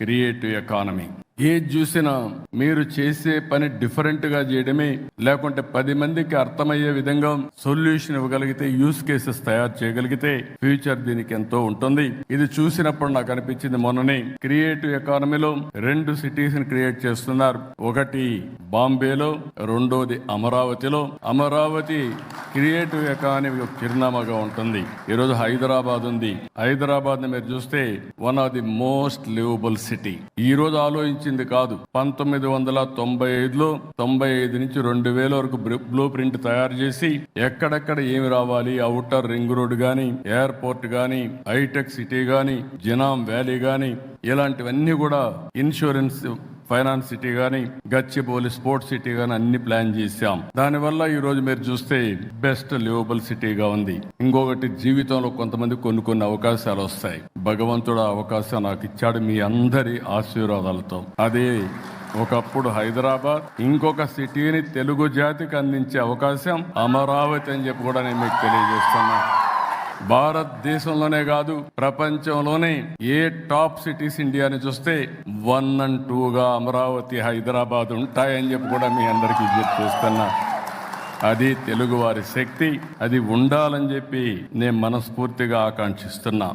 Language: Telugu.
Creative economy. ఏది చూసినా మీరు చేసే పని డిఫరెంట్ గా చేయడమే, లేకుంటే 10 మందికి అర్థమయ్యే విధంగా సొల్యూషన్ ఇవ్వగలిగితే, యూస్ కేసెస్ తయారు చేయగలిగితే ఫ్యూచర్ దీనికి ఎంతో ఉంటుంది. ఇది చూసినప్పుడు నాకు అనిపించింది, మొన్ననే క్రియేటివ్ ఎకానమీలో 2 సిటీస్ ని క్రియేట్ చేస్తున్నారు. ఒకటి బాంబేలో, రెండోది అమరావతిలో. అమరావతి క్రియేటివ్ ఎకానమీ ఒక చిరునామాగా ఉంటుంది. ఈరోజు హైదరాబాద్ ఉంది. హైదరాబాద్ ని మీరు చూస్తే one of the most liveable city. ఈ రోజు ఆలోచించింది కాదు, 1995లో 95 నుంచి 2000 వరకు బ్లూ ప్రింట్ తయారు చేసి ఎక్కడెక్కడ ఏమి రావాలి, ఔటర్ రింగ్ రోడ్ గాని, ఎయిర్పోర్ట్ గాని, హైటెక్ సిటీ గాని, జినాం వ్యాలీ గాని, ఇలాంటివన్నీ కూడా ఇన్సూరెన్స్ ఫైనాన్స్ సిటీ గాని, గచ్చిబౌలి స్పోర్ట్స్ సిటీ గాని అన్ని ప్లాన్ చేశాం. దానివల్ల ఈ రోజు మీరు చూస్తే బెస్ట్ లివబుల్ సిటీగా ఉంది. ఇంకొకటి, జీవితంలో కొంతమంది కొన్ని అవకాశాలు వస్తాయి. భగవంతుడు ఆ అవకాశం నాకు ఇచ్చాడు మీ అందరి ఆశీర్వాదాలతో. అదే ఒకప్పుడు హైదరాబాద్, ఇంకొక సిటీని తెలుగు జాతికి అందించే అవకాశం అమరావతి అని చెప్పి కూడా నేను మీకు తెలియజేస్తున్నా. భారతదేశంలోనే కాదు, ప్రపంచంలోనే ఏ టాప్ సిటీస్ ఇండియాని చూస్తే 1 and 2గా అమరావతి, హైదరాబాద్ ఉంటాయని చెప్పి కూడా మీ అందరికీ విజ్ఞప్తి చేస్తున్నా. అది తెలుగు వారి శక్తి, అది ఉండాలని చెప్పి నేను మనస్ఫూర్తిగా ఆకాంక్షిస్తున్నా.